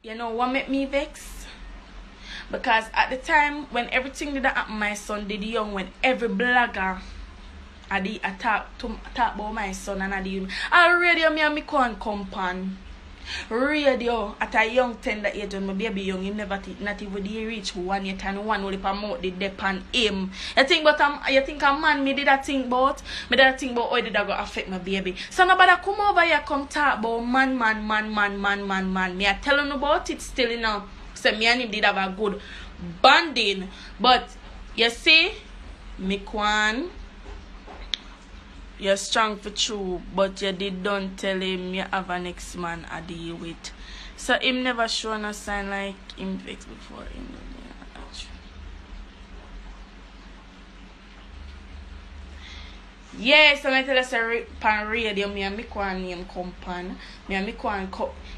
You know what make me vex? Because at the time when everything did happen, my son did young, when every blogger I talk about my son and I did already me and me can compound. Radio at a young tender age when my baby young, him never not even did reach 1 year and one only promote the dep on him. You think a man me did that thing about? Me did that thing about how did that go affect my baby. So nobody come over here come talk about man. Me I tell you about it still, you know. So me and him did have a good bonding. But you see, me Kwan, you're strong for true, but you did don't tell him you have an next man I deal with. So him never shown a sign like him vex before him. Yes, I tell us a pan radio, me and me Kwan name compound. Me and me Kwan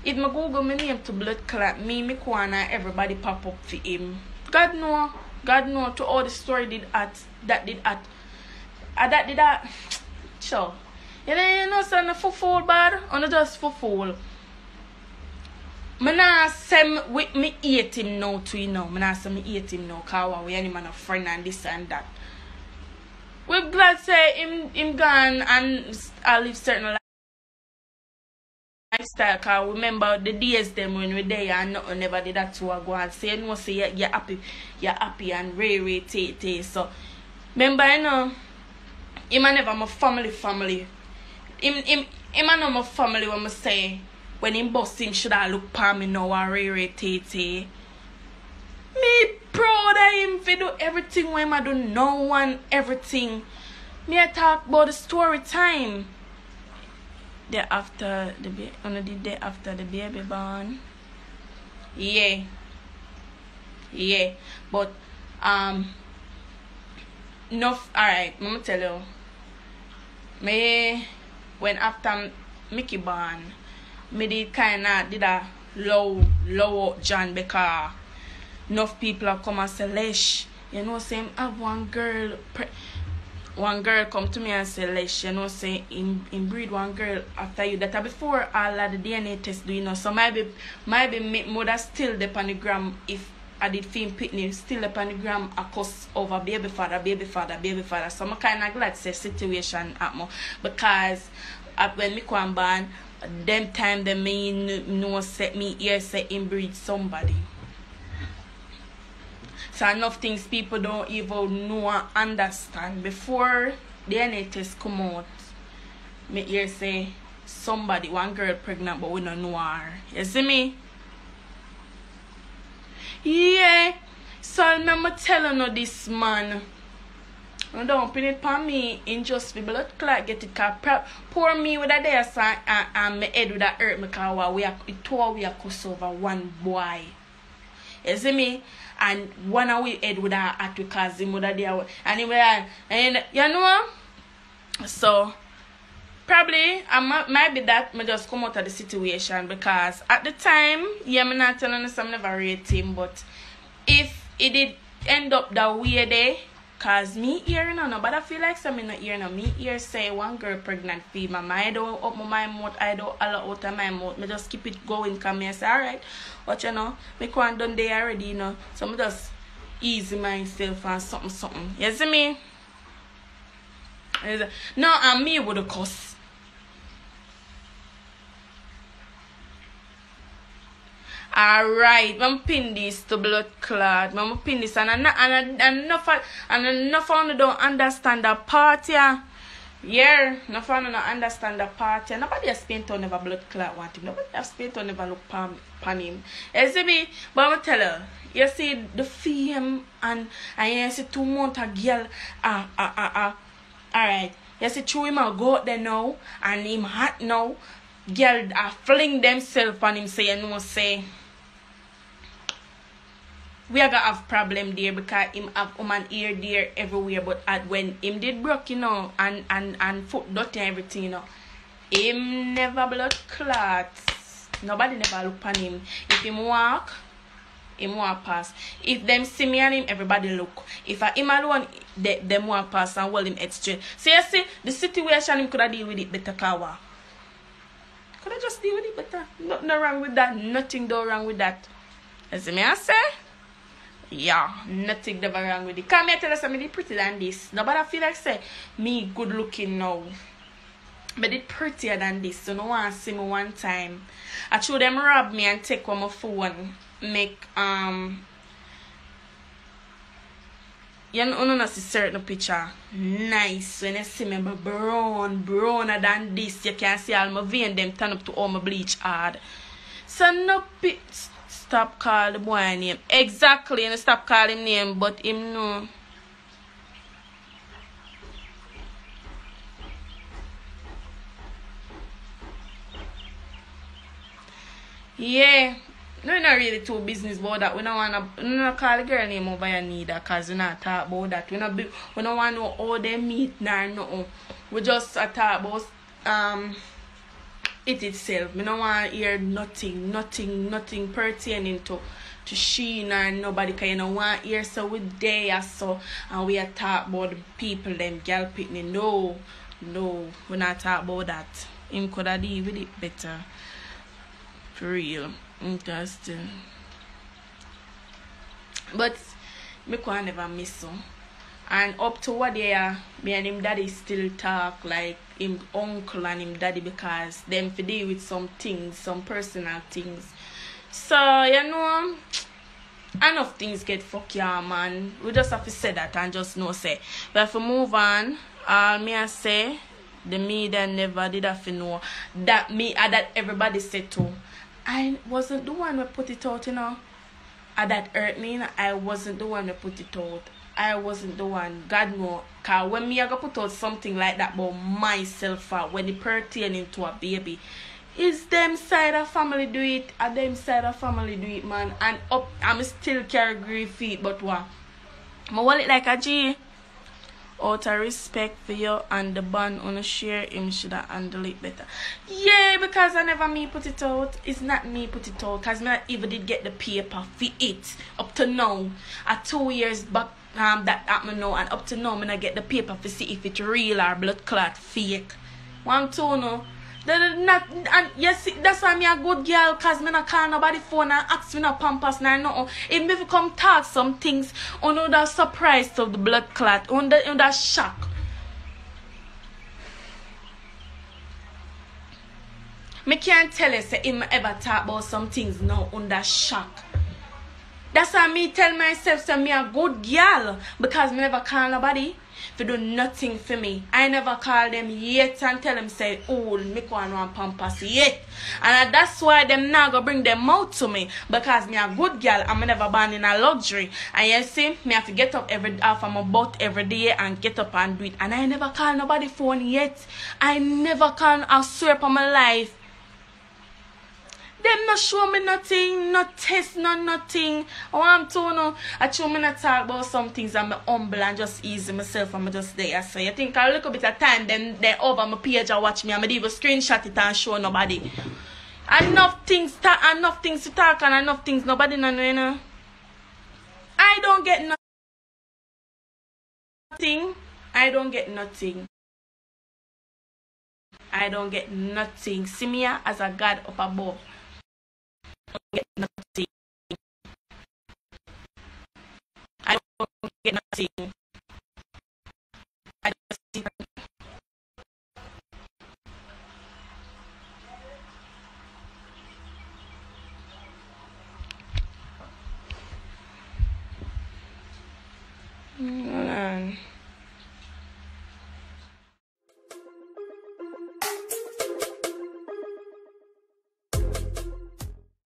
if me Google my name to blood clot, me Kwan and everybody pop up for him. God know to all the story did at. Sure. You know, son, for fool bad, or not just for fool. I not say me hate him now to you know. I not say me hate him now, because we any man a friend and this and that. We're glad say him gone and I live certain lifestyle, because remember the days them when we there and nothing never did that to a go and say, you know, say you're happy and really tay. So, remember, you know, him and never my family. Him and not my family when I say when him bust him should I look palm me now and really tay. Me proud of him for do everything when I do no one everything. Me I talk about the story time. The day after the baby born. Yeah. But enough. Alright, I'ma tell you. Me when after Mickey born, me did a low John because enough people have come and say Leshi. You know, say have one girl come to me and say Leshi, you know, say in breed one girl after you. That before all of the DNA test do, you know. So maybe me mother still the on the gram if I did film pitney still up on the gram a cuss over baby father. So I'm kinda glad say situation happen because when me come born, them time them me know set me ear say inbreed somebody. So enough things people don't even know and understand. Before the DNA test come out, me hear say somebody, one girl pregnant but we don't know her. You see me? Yeah. So I'm telling you this man. Don't pin it on me in just the blood clot get it pour me with a day and my head with a hurt me because we are cuss over one boy. You see me? And one of we head with a hat because him with a day and you know? So probably might be that me just come out of the situation because at the time, yeah, me not telling you some never rate him, but if it did end up that way there, cause me hearing no, but I feel like some not hearing no. Me hear say one girl pregnant female. I don't up my mouth, I don't allow out of my mouth. Me just keep it going, come here say alright. But you know, me can't done there already, you know. So me just easy myself and something. You see me? No, and me would have cuss. Alright, I'm pin this to blood clot. I'm pin this and enough of don't understand the part, yeah. Yeah, enough of don't understand the part, yeah. Nobody has spent on never blood clot want him. Nobody has spent on never look pan him. You see me? But I'm tell her, you see the fame and you see 2 months a girl alright. You see through him go out there now and him hot now. Girl fling themselves on him say you know say we are gonna have problem there because him have woman ear there everywhere, but when him did broke, you know, and foot dirty and everything, you know, him never blood clots. Nobody never look on him. If him walk pass. If them see me and him, everybody look. If I him alone, them walk pass and hold him head straight. So you see, the situation him could have deal with it better kawa. Could I just deal with it better? Nothing wrong with that. Nothing do wrong with that. You see me I say? Yeah, nothing never wrong with it. Come here tell us I'm pretty than this. Nobody feel like say me good looking now. But it prettier than this. So no one see me one time. I show them rob me and take one my phone. Make you know see certain picture. Nice. When you see me browner than this. You can see all my vein them turn up to all my bleach hard. So no stop call the boy name. Exactly, and stop call him name, but him no. Yeah. No, not really too business about that. We don't wanna call the girl name over here neither, cause we not talk about that. We don't wanna know how they meet nor nothing. We just talk about it itself. We don't want to hear nothing pertaining to she nor nobody, cause you don't want to hear so we there so and we are talk about the people them girl picnic. No, we not talk about that. Him could have deal with it better. For real. Interesting. But me can never miss him. And up to what they are, me and him daddy still talk like him uncle and him daddy, because them for deal with some things, some personal things. So, you know, enough things get fucked, yeah, man. We just have to say that and just know, say. But if we move on, all me I say, the media never did have to know that that everybody said too. I wasn't the one who put it out, you know. And that hurt me, you know? I wasn't the one who put it out. I wasn't the one. God know. Because when me I go put out something like that about myself, when it pertaining to a baby, is them side of family do it, or them side of family do it, man. And up, I'm still carry grief feet, but what? I want it like a G. Out of respect for you and the band on a share, him should have handled it better. Yeah, because I never me put it out. It's not me put it out, because I even did get the paper for it up to now. 2 years back that happened now, and up to now I get the paper to see if it's real or blood clot fake. 1, 2 no. Not, and yes, that's why me a good girl, cause me not call nobody phone and ask me no pampers nor nothing. If me come talk some things, on that surprise of the blood clot, on that shock. Me can't tell you say him ever talk about some things now on that shock. That's why me tell myself say me a good girl, because me never call nobody to do nothing for me. I never call them yet and tell them say, oh, me can't want pampers yet. And that's why them now go bring them out to me, because me a good girl and me never born in a luxury. And you see, me have to get up half of my butt every day and get up and do it. And I never call nobody phone yet. I never call, I swear upon my life. Them not show me nothing, not test, nothing. I want to know. I show me not talk about some things and I'm humble and just easy myself and I'm just there. So you think a little bit of time, then they over my page and watch me. I'm even screenshot it and show nobody. Enough things to talk and enough things nobody know, you know. I don't get nothing. I don't get nothing. I don't get nothing. See me as a God up above. Get nothing. I don't get nothing. I just see.